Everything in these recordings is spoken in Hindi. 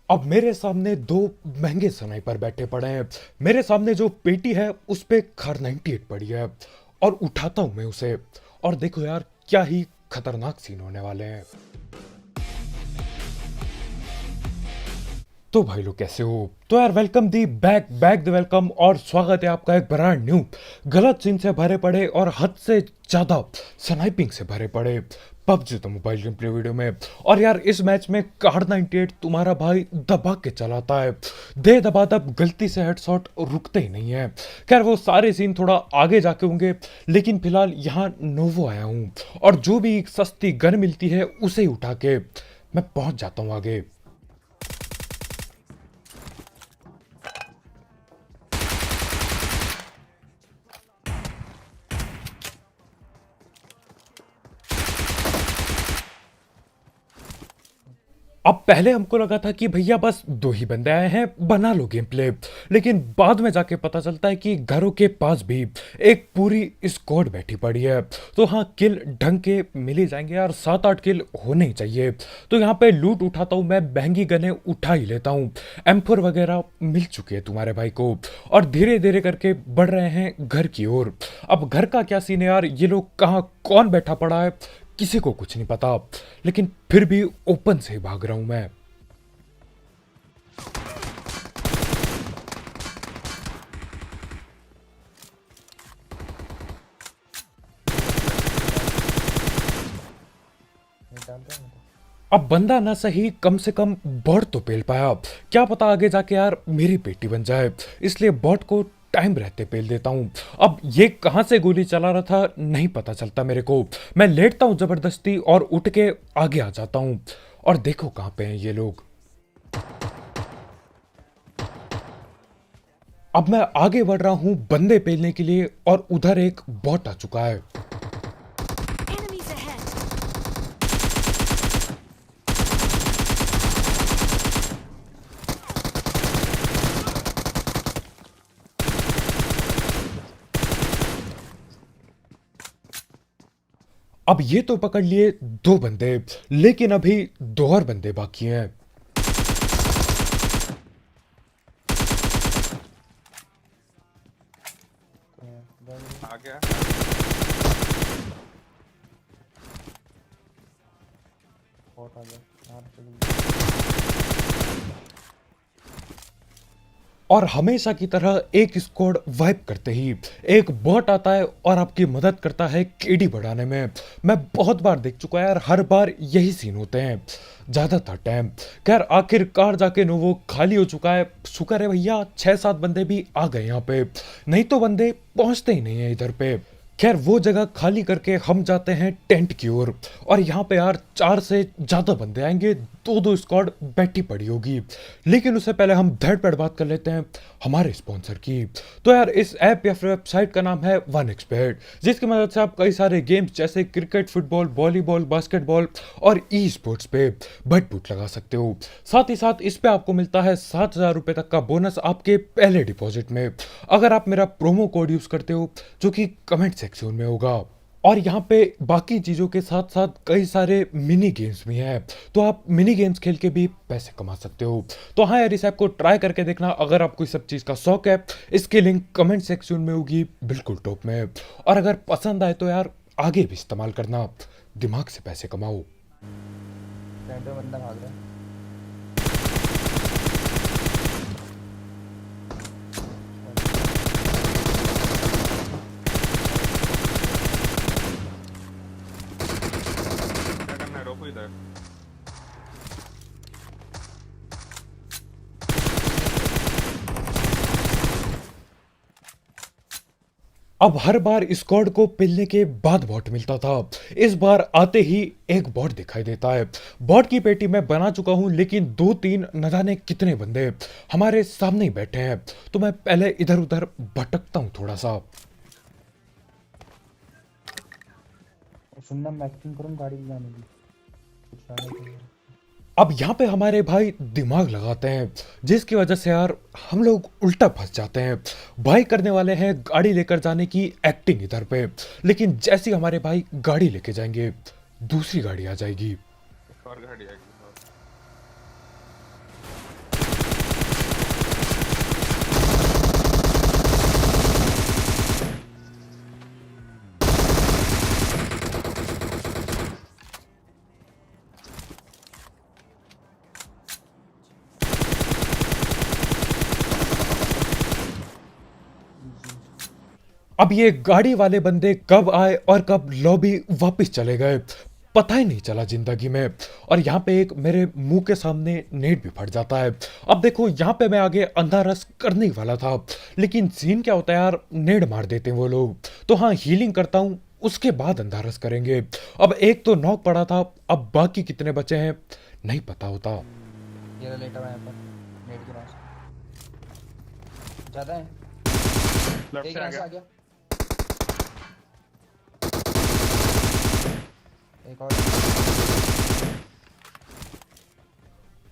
अब मेरे सामने दो महंगे स्नाइपर बैठे पड़े हैं। मेरे सामने जो पेटी है उस पे खार 98 पड़ी है और उठाता हूं मैं उसे। और देखो यार, क्या ही खतरनाक सीन होने वाले हैं। तो भाई लोग कैसे हो? तो यार welcome the back back the welcome, और स्वागत है आपका एक ब्रांड न्यू गलत सीन से भरे पड़े और हद से ज्यादा स्नाइपिंग से भरे पड़े पबजी तो मोबाइल गेम प्ले वीडियो में। और यार इस मैच में कार 98 तुम्हारा भाई दबा के चलाता है। दे दबा दब गलती से हेडशॉट रुकते ही नहीं है। खैर वो सारे सीन थोड़ा आगे जाके होंगे, लेकिन फिलहाल यहाँ नोवो आया हूँ और जो भी सस्ती गन मिलती है उसे ही उठा के मैं पहुंच जाता हूँ आगे। अब पहले हमको लगा था कि भैया बस दो ही बंदे आए हैं, बना लो गेम प्ले। लेकिन बाद में जाके पता चलता है कि घरों के पास भी एक पूरी स्क्वाड बैठी पड़ी है। तो हाँ, किल ढंग के मिल ही जाएंगे यार, 7-8 किल होने ही चाहिए। तो यहाँ पे लूट उठाता हूँ मैं, महंगी गने उठा ही लेता हूँ। M4 वगैरह मिल चुके हैं तुम्हारे भाई को और धीरे धीरे करके बढ़ रहे हैं घर की ओर। अब घर का क्या सीन है यार, ये लोग कहाँ कौन बैठा पड़ा है किसी को कुछ नहीं पता, लेकिन फिर भी ओपन से भाग रहा हूं मैं। अब बंदा ना सही, कम से कम बॉट तो पेल पाया। क्या पता आगे जाके यार मेरी पेटी बन जाए, इसलिए बॉट को टाइम रहते पेल देता हूं। अब ये कहां से गोली चला रहा था नहीं पता चलता मेरे को। मैं लेटता हूं जबरदस्ती और उठ के आगे आ जाता हूं। और देखो कहां पे हैं ये लोग। अब मैं आगे बढ़ रहा हूं बंदे पेलने के लिए और उधर एक बॉट आ चुका है। Enemies ahead! अब ये तो पकड़ लिए दो बंदे, लेकिन अभी दो और बंदे बाकी हैं। आ गया। बहुत आ गया यार, और हमेशा की तरह एक स्क्वाड वाइप करते ही एक बॉट आता है और आपकी मदद करता है केडी बढ़ाने में। मैं बहुत बार देख चुका है यार, हर बार यही सीन होते हैं ज्यादातर टाइम। खैर आखिरकार जाके नोवो खाली हो चुका है। शुक्र है भैया 6-7 बंदे भी आ गए यहाँ पे, नहीं तो बंदे पहुंचते ही नहीं है इधर पे। खैर वो जगह खाली करके हम जाते हैं टेंट की ओर। और यहाँ पे यार 4 से ज्यादा बंदे आएंगे, दो दो स्क्वाड बैठी पड़ी होगी। लेकिन उससे पहले हम धड़ पड़ बात कर लेते हैं हमारे स्पॉन्सर की। तो यार इस ऐप या फिर वेबसाइट का नाम है वन एक्सपेर्ट, जिसकी मदद से आप कई सारे गेम्स जैसे क्रिकेट, फुटबॉल, वॉलीबॉल, बास्केटबॉल और ई स्पोर्ट्स पे बट बुट लगा सकते हो। साथ ही साथ इस पे आपको मिलता है 7,000 रुपए तक का बोनस आपके पहले डिपॉजिट में, अगर आप मेरा प्रोमो कोड यूज करते हो, जो कि कमेंट सेक्शन में होगा। और यहाँ पे बाकी चीज़ों के साथ साथ कई सारे मिनी गेम्स भी हैं, तो आप मिनी गेम्स खेल के भी पैसे कमा सकते हो। तो हाँ यार, इस ऐप को ट्राई करके देखना अगर आपको इस सब चीज़ का शौक है। इसकी लिंक कमेंट सेक्शन में होगी बिल्कुल टॉप में। और अगर पसंद आए तो यार आगे भी इस्तेमाल करना, दिमाग से पैसे कमाओ। सेंटर बंदा भाग रहा है। क्या करना है, रोको इधर। अब हर बार स्क्वाड को पिलने के बाद बॉट मिलता था, इस बार आते ही एक बॉट दिखाई देता है। बॉट की पेटी मैं बना चुका हूं, लेकिन 2-3 न जाने कितने बंदे हमारे सामने ही बैठे हैं। तो मैं पहले इधर उधर भटकता हूं थोड़ा सा। सुनना, मैं एक्टिंग करूँ गाड़ी की जाने की, कुछ आने के लिए। अब यहाँ पे हमारे भाई दिमाग लगाते हैं, जिसकी वजह से यार हम लोग उल्टा फंस जाते हैं। भाई करने वाले हैं गाड़ी लेकर जाने की एक्टिंग इधर पे, लेकिन जैसे ही हमारे भाई गाड़ी लेके जाएंगे दूसरी गाड़ी आ जाएगी। एक और गाड़ी आ गई। अब ये गाड़ी वाले बंदे कब आए और कब लॉबी वापस चले गए पता ही नहीं चला जिंदगी में। और यहाँ पे एक मेरे मुंह के सामने नेट भी फट जाता है। अब देखो यहाँ पे मैं आगे अंधा रस करने ही वाला था, लेकिन सीन क्या होता है यार, नेट मार देते हैं वो लोग। तो हाँ, हीलिंग करता हूँ, उसके बाद अंधा रस करेंगे। अब एक तो नॉक पड़ा था, अब बाकी कितने बचे हैं नहीं पता होता। ये रहा लेटा हुआ है यहाँ पर नेट के पास ज्यादा है। लेफ्ट एक से आ यहाँ से गया। आ गया। एक और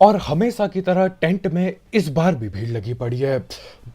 और हमेशा की तरह टेंट में इस बार भी भीड़ लगी पड़ी है।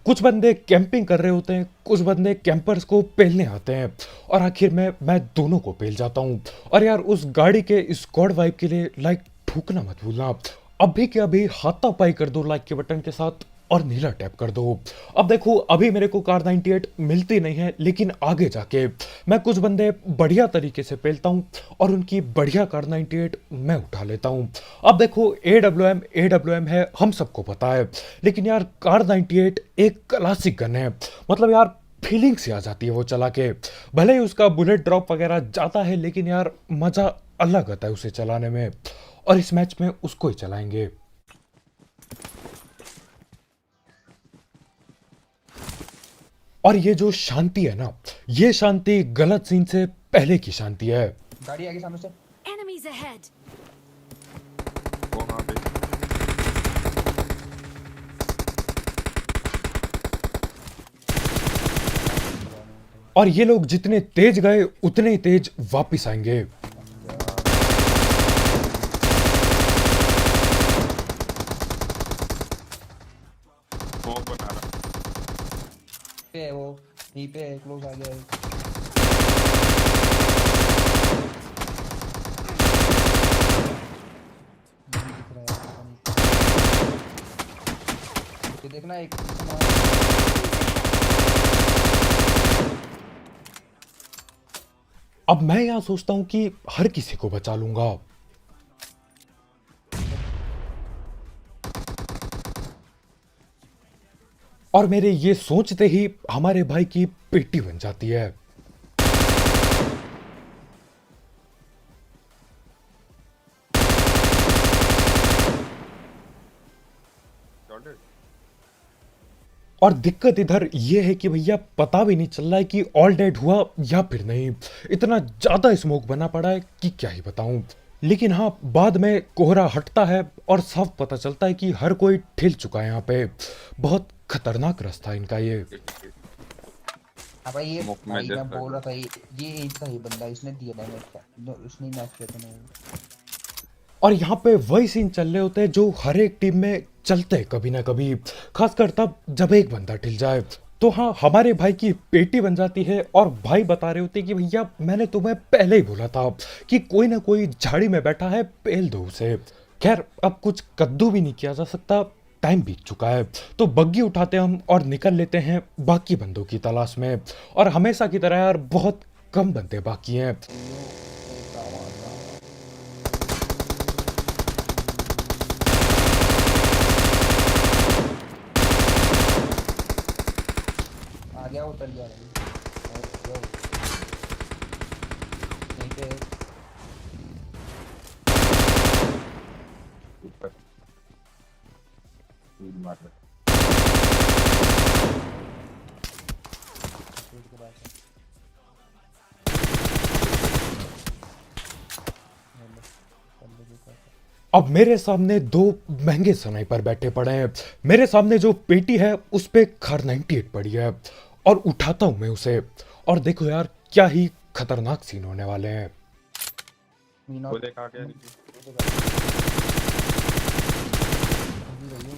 कुछ बंदे कैंपिंग कर रहे होते हैं, कुछ बंदे कैंपर्स को पेलने आते हैं, और आखिर में मैं दोनों को पेल जाता हूँ। और यार उस गाड़ी के स्क्वाड वाइब के लिए लाइक ठूकना मत भूलना। अभी के अभी हाथापाई कर दो लाइक के बटन के साथ और नीला टैप कर दो। अब देखो अभी मेरे को कार 98 मिलती नहीं है, लेकिन आगे जाके मैं कुछ बंदे बढ़िया तरीके से पेलता हूँ और उनकी बढ़िया कार 98 मैं उठा लेता हूँ। अब देखो AWM है, हम सबको पता है, लेकिन यार कार 98 एक क्लासिक गन है। मतलब यार फीलिंग सी आ जाती है वो चला के। भले ही उसका बुलेट ड्रॉप वगैरह जाता है, लेकिन यार मजा अलग आता है उसे चलाने में। और इस मैच में उसको ही चलाएंगे। और ये जो शांति है ना, ये शांति गलत सीन से पहले की शांति है। गाड़ी आगे सामने से। Enemies ahead. वो वहाँ पे और ये लोग जितने तेज गए उतने ही तेज वापस आएंगे। वो बना रहा। पे है वो यहीं पे है, क्लोज आ गया है। नहीं दिख रहा है, पता नहीं। ये देखना एक अब मैं यहां सोचता हूं कि हर किसी को बचा लूंगा। और मेरे ये सोचते ही हमारे भाई की पेटी बन जाती है। Got it? और दिक्कत इधर ये है कि भैया पता भी नहीं चल रहा है कि ऑल डेड हुआ या फिर नहीं। इतना ज्यादा स्मोक बना पड़ा है कि क्या ही बताऊं। लेकिन हाँ, बाद में कोहरा हटता है और साफ पता चलता है कि हर कोई ठिल चुका है यहाँ पे। बहुत खतरनाक रास्ता इनका ये। हाँ भाई ये मुख में भाई मैं जैसा बोल रहा था ये एज का ही बंदा इसने दिया डैमेज का उसने ही मैच किया था नहीं। और यहाँ पे वही सीन चल रहे होते हैं जो हर एक टीम में चलते हैं कभी ना कभी, खासकर तब जब एक बंदा ठिल जाए। तो हाँ, हमारे भाई की पेटी बन जाती है और भाई बता रहे होते हैं कि भैया मैंने तुम्हें पहले ही बोला था कि कोई ना कोई झाड़ी में बैठा है, पेल दो उसे। खैर अब कुछ कद्दू भी नहीं किया जा सकता, टाइम बीत चुका है। तो बग्गी उठाते हम और निकल लेते हैं बाकी बंदों की तलाश में। और हमेशा की तरह यार बहुत कम बंदे बाकी हैं। आ गया उतर गया भाई। और यहीं पे ऊपर मार रहा। पेड़ के पास है। हेलो, बंदे के पास है। अब मेरे सामने दो महंगे स्नाइपर बैठे पड़े हैं। मेरे सामने जो पेटी है उस पे खार 98 पड़ी है और उठाता हूं मैं उसे। और देखो यार क्या ही खतरनाक सीन होने वाले हैं। मीना वो देखा क्या नीचे?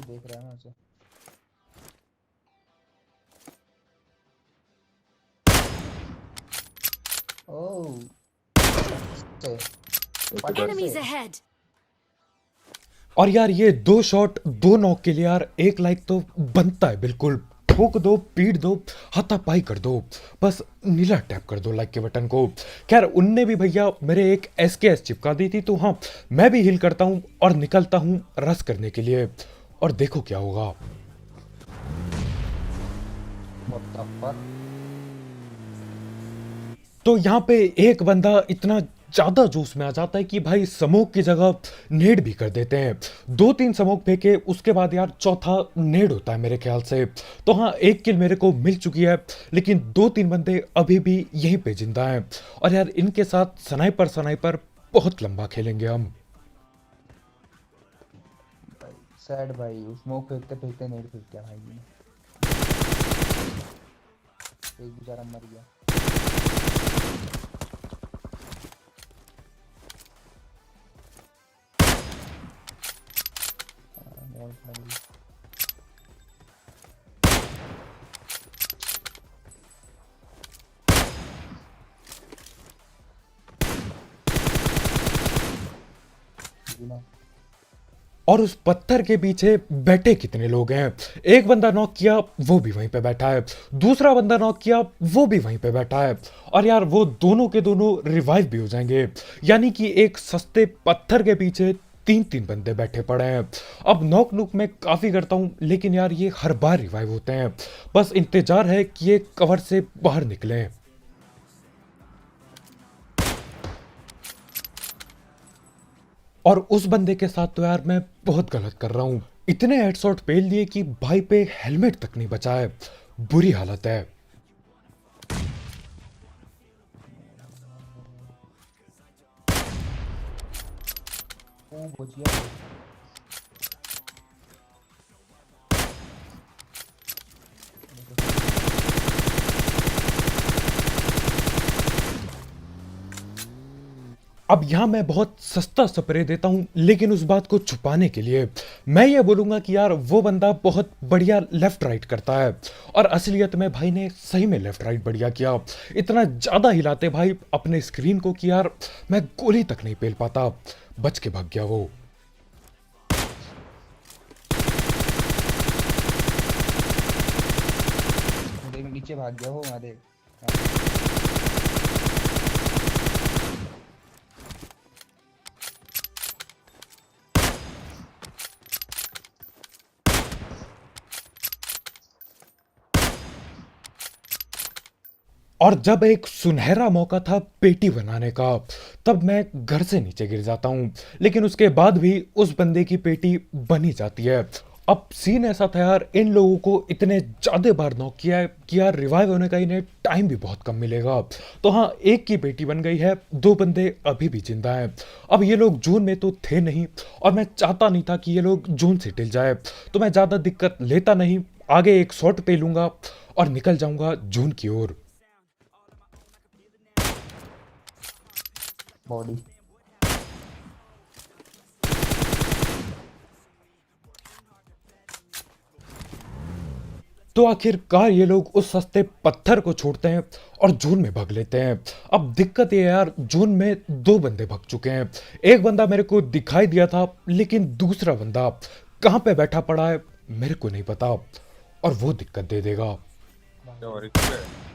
देख रहा है ना उसे। ओह Enemies ahead. और यार ये दो शॉट दो नॉक के लिए यार एक लाइक तो बनता है बिल्कुल। ठोक दो, पीट दो, हाथापाई कर दो, बस नीला टैप कर दो लाइक के बटन को। खैर उनने भी भैया मेरे एक SKS चिपका दी थी, तो हाँ मैं भी हिल करता हूँ और निकलता हूँ रस करने के लिए। और देखो क्या होगा। What the fuck? तो यहाँ पे एक बंदा इतना ज्यादा जोश में आ जाता है कि भाई स्मोक की जगह नेड भी कर देते हैं। 2-3 स्मोक फेंके उसके बाद यार चौथा नेड होता है मेरे ख्याल से। तो हाँ, एक किल मेरे को मिल चुकी है, लेकिन 2-3 बंदे अभी भी यहीं पे जिंदा हैं। और यार इनके साथ स्नाइपर स्नाइपर बहुत लंबा खेलेंगे हम। भाई सैड भाई, उस स्मोक फेंकते फेंकते नेट फेंक दिया भाई ने। एक बेचारा मर गया। बहुत लगी। बिना और उस पत्थर के पीछे बैठे कितने लोग हैं। एक बंदा नॉक किया, वो भी वहीं पे बैठा है। दूसरा बंदा नॉक किया, वो भी वहीं पे बैठा है। और यार वो दोनों के दोनों रिवाइव भी हो जाएंगे। यानी कि एक सस्ते पत्थर के पीछे 3-3 बंदे बैठे पड़े हैं। अब नॉक नुक मैं काफी करता हूं, लेकिन यार ये हर बार रिवाइव होते हैं। बस इंतजार है कि ये कवर से बाहर निकले। और उस बंदे के साथ तो यार मैं बहुत गलत कर रहा हूं। इतने हेडशॉट पेल दिए कि भाई पे हेलमेट तक नहीं बचा है। बुरी हालत है। वो बचिया। अब यहां मैं बहुत सस्ता स्प्रे देता हूं, लेकिन उस बात को छुपाने के लिए मैं ये बोलूंगा कि यार वो बंदा बहुत बढ़िया लेफ्ट राइट करता है। और असलियत में भाई ने सही में लेफ्ट राइट बढ़िया किया। इतना ज्यादा हिलाते भाई अपने स्क्रीन को कि यार मैं गोली तक नहीं पेल पाता। बच के भाग गया वो। देख नीचे भाग गया वो, वहाँ देख। और जब एक सुनहरा मौका था पेटी बनाने का, तब मैं घर से नीचे गिर जाता हूं। लेकिन उसके बाद भी उस बंदे की पेटी बनी जाती है। अब सीन ऐसा था यार, इन लोगों को इतने ज्यादा बार नॉक किया है कि यार रिवाइव होने का इन्हें टाइम भी बहुत कम मिलेगा। तो हाँ, एक की पेटी बन गई है, 2 बंदे अभी भी जिंदा हैं। अब ये लोग जून में तो थे नहीं, और मैं चाहता नहीं था कि ये लोग जून से टिल जाए, तो मैं ज्यादा दिक्कत लेता नहीं। आगे एक शॉट पे लूंगा और निकल जाऊंगा जून की ओर। बॉडी तो आखिरकार ये लोग उस सस्ते पत्थर को छोड़ते हैं और जून में भाग लेते हैं। अब दिक्कत ये है यार, जून में 2 बंदे भाग चुके हैं। एक बंदा मेरे को दिखाई दिया था, लेकिन दूसरा बंदा कहाँ पे बैठा पड़ा है मेरे को नहीं पता, और वो दिक्कत दे देगा। क्या और इस पे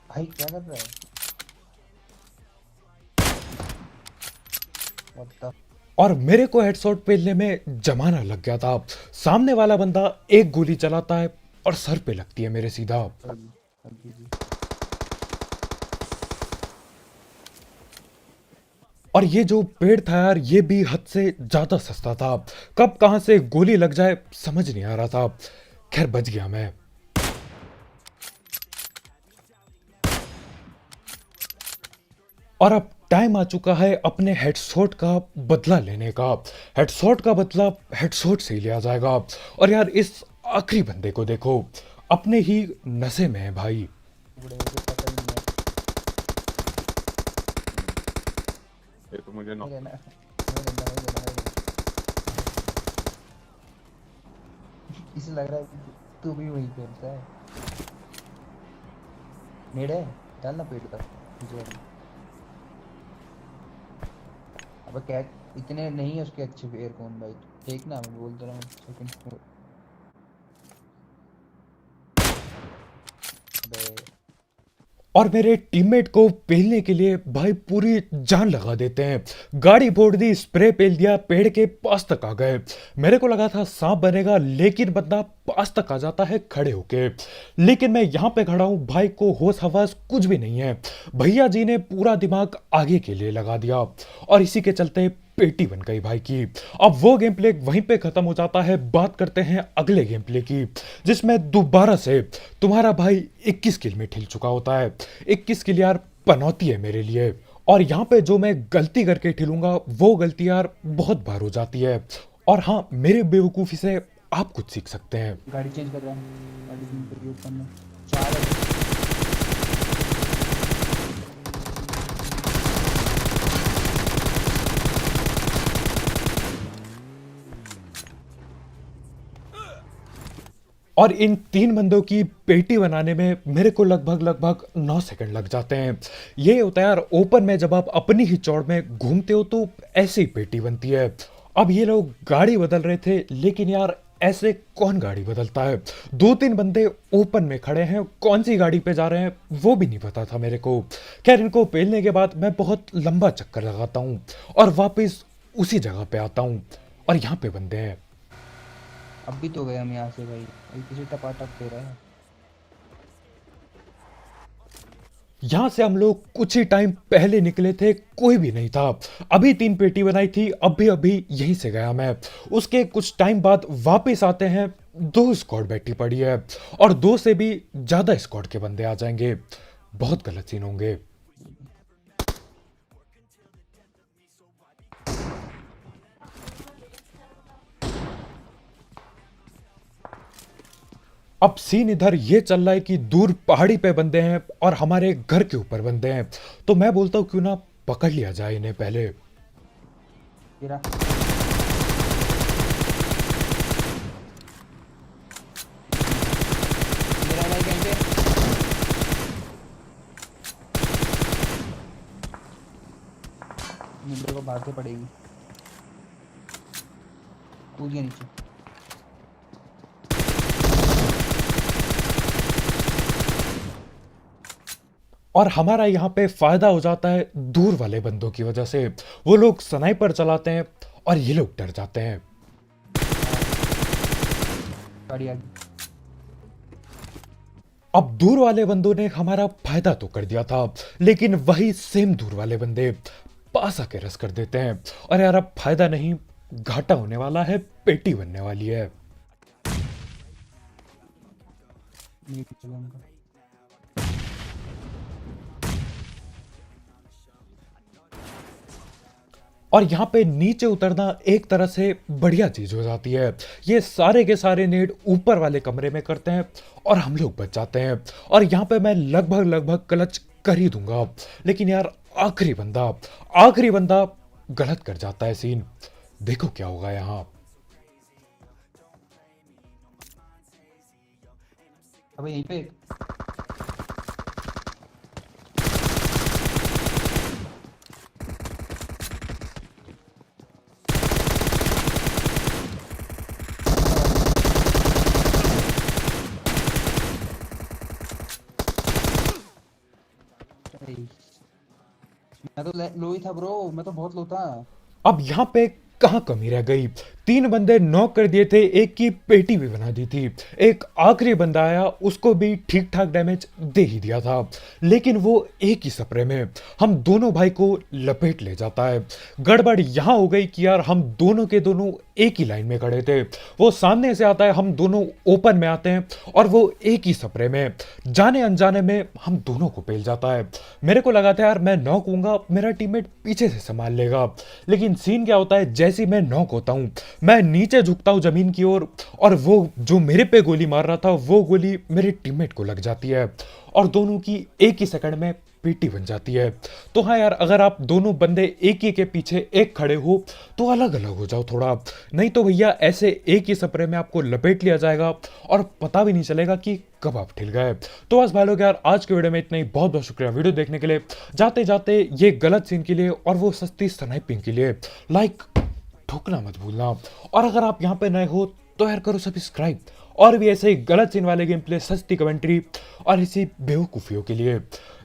भाई क्या कर रहा है? What the और मेरे को हेडशॉट पेलने में जमाना लग गया था। सामने वाला बंदा एक गोली चलाता है और सर पे लगती है मेरे सीधा। अभी जी। और ये जो पेड़ था यार, ये भी हद से ज्यादा सस्ता था। कब कहां से गोली लग जाए समझ नहीं आ रहा था। खैर बच गया मैं। और अब टाइम आ चुका है अपने हेडशॉट का बदला लेने का। हेडशॉट का बदला हेडशॉट से ही लिया जाएगा। और यार इस आखिरी बंदे को देखो, अपने ही नशे में है भाई। टुकड़े होके पता ही नहीं ये तो मुझे है। नॉक नहीं रहना, नहीं रहना, नहीं रहना, नहीं रहना। इसे लग रहा है कि तू भी वहीं खेलता है। नेड़े डालना पेट तक मुझे। अब क्या, इतने नहीं है उसके अच्छे एयर कौन भाई। ठीक ना, मैं बोल दे रहा हूँ सेकंड फ्लोर। अबे और मेरे टीममेट को पेलने के लिए भाई पूरी जान लगा देते हैं। गाड़ी फोड़ दी, स्प्रे पेल दिया, पेड़ के पास तक आ गए। मेरे को लगा था सांप बनेगा, लेकिन बंदा पास तक आ जाता है खड़े होके। लेकिन मैं यहाँ पे खड़ा हूँ, भाई को होश हवास कुछ भी नहीं है। भैया जी ने पूरा दिमाग आगे के लिए लगा दिया और इसी के चलते पेटी बन गई भाई की। अब वो गेम प्ले वहीं पे खत्म हो जाता है। बात करते हैं अगले गेम प्ले की, जिसमें दोबारा से तुम्हारा भाई 21 किल में ठिल चुका होता है। 21 किल यार पनौती है मेरे लिए। और यहाँ पे जो मैं गलती करके ठिलूंगा वो गलती यार बहुत बार हो जाती है। और हाँ, मेरे बेवकूफ़ी से आप कुछ सीख सकते हैं। गाड़ी चेंज कर रहा हूँ, गाड़ी चेंज करके ऊपर में 4 है। और इन 3 बंदों की पेटी बनाने में मेरे को लगभग 9 सेकंड लग जाते हैं। ये होता है यार ओपन में, जब आप अपनी ही चौड़ में घूमते हो तो ऐसे ही पेटी बनती है। अब ये लोग गाड़ी बदल रहे थे, लेकिन यार ऐसे कौन गाड़ी बदलता है। 2-3 बंदे ओपन में खड़े हैं, कौन सी गाड़ी पे जा रहे हैं वो भी नहीं पता था मेरे को। खैर, इनको पेलने के बाद मैं बहुत लंबा चक्कर लगाता हूँ और वापस उसी जगह पे आता हूँ और यहाँ पे बंदे हैं। अब भी तो गए हम यहाँ से भाई, अभी किसी टपाटप दे रहा है। यहां से हम लोग कुछ ही टाइम पहले निकले थे, कोई भी नहीं था। अभी 3 पेटी बनाई थी, अभी यहीं से गया मैं। उसके कुछ टाइम बाद वापस आते हैं, 2 स्क्वाड बैठी पड़ी है और 2 से भी ज्यादा स्क्वाड के बंदे आ जाएंगे। बहुत गलत सीन होंगे। अब सीन इधर ये चल रहा है कि दूर पहाड़ी पे बंदे हैं और हमारे घर के ऊपर बंदे हैं। तो मैं बोलता हूँ क्यों ना पकड़ लिया जाए इन्हें पहले। गिरा। गिरा भाई कहीं पे। मेरे को भागते पड़ेगी। कूद गया नीचे। और हमारा यहाँ पे फायदा हो जाता है दूर वाले बंदों की वजह से। वो लोग स्नाइपर चलाते हैं और ये लोग डर जाते हैं। गाड़ी आ गई। अब दूर वाले बंदों ने हमारा फायदा तो कर दिया था, लेकिन वही सेम दूर वाले बंदे पास आके रस कर देते हैं। और यार अब फायदा नहीं, घाटा होने वाला है, पेटी बनने वाली है। ये चलो उनका। और यहाँ पे नीचे उतरना एक तरह से बढ़िया चीज हो जाती है। ये सारे के सारे नेड ऊपर वाले कमरे में करते हैं और हम लोग बच जाते हैं। और यहाँ पे मैं लगभग क्लच कर ही दूंगा, लेकिन यार आखिरी बंदा गलत कर जाता है सीन। देखो क्या होगा यहाँ। अब यहीं पे मैं तो लो ही था ब्रो, मैं तो बहुत लो था। अब यहाँ पे कहाँ कमी रह गई। 3 बंदे नॉक कर दिए थे, एक की पेटी भी बना दी थी। एक आखिरी बंदा आया, उसको भी ठीक ठाक डैमेज दे ही दिया था, लेकिन वो एक ही स्प्रे में हम दोनों भाई को लपेट ले जाता है। गड़बड़ यहाँ हो गई कि यार हम दोनों के दोनों एक ही लाइन में खड़े थे। वो सामने से आता है, हम दोनों ओपन में आते हैं और वो एक ही स्प्रे में जाने अनजाने में हम दोनों को पेल जाता है। मेरे को लगा था यार मैं नॉक हूंगा, मेरा टीममेट पीछे से संभाल लेगा, लेकिन सीन क्या होता है, जैसे ही मैं नॉक होता हूँ मैं नीचे झुकता हूँ जमीन की ओर और वो जो मेरे पे गोली मार रहा था वो गोली मेरे टीममेट को लग जाती है और दोनों की एक ही सेकंड में पेटी बन जाती है। तो हाँ यार, अगर आप दोनों बंदे एक ही के पीछे एक खड़े हो तो अलग अलग हो जाओ थोड़ा, नहीं तो भैया ऐसे एक ही स्प्रे में आपको लपेट लिया जाएगा और पता भी नहीं चलेगा कि कब आप ठिल गए। तो बस भाई लोग यार, आज के वीडियो में इतना ही। बहुत बहुत शुक्रिया वीडियो देखने के लिए। जाते जाते ये गलत सीन के लिए और वो सस्ती स्नाइपिंग के लिए लाइक ठोकना मत भूलना। और अगर आप यहाँ पे नए हो तो यार करो सब्सक्राइब, और भी ऐसे ही गलत सीन वाले गेम प्ले, सस्ती कमेंट्री और इसी बेवकूफ़ियों के लिए।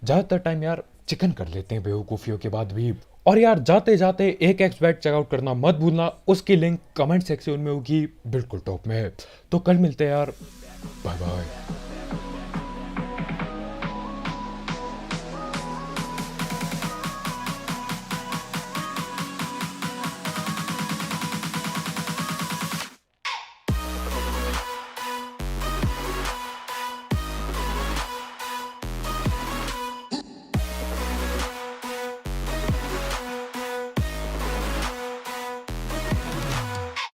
ज़्यादातर टाइम यार चिकन कर लेते हैं बेवकूफ़ियों के बाद भी। और यार जाते जाते एक एक्स बैट चेकआउट करना मत भूलना, उसकी लिंक कमेंट सेक्शन में होगी बिल्कुल टॉप में। तो कल मिलते हैं यार, बाय बाय।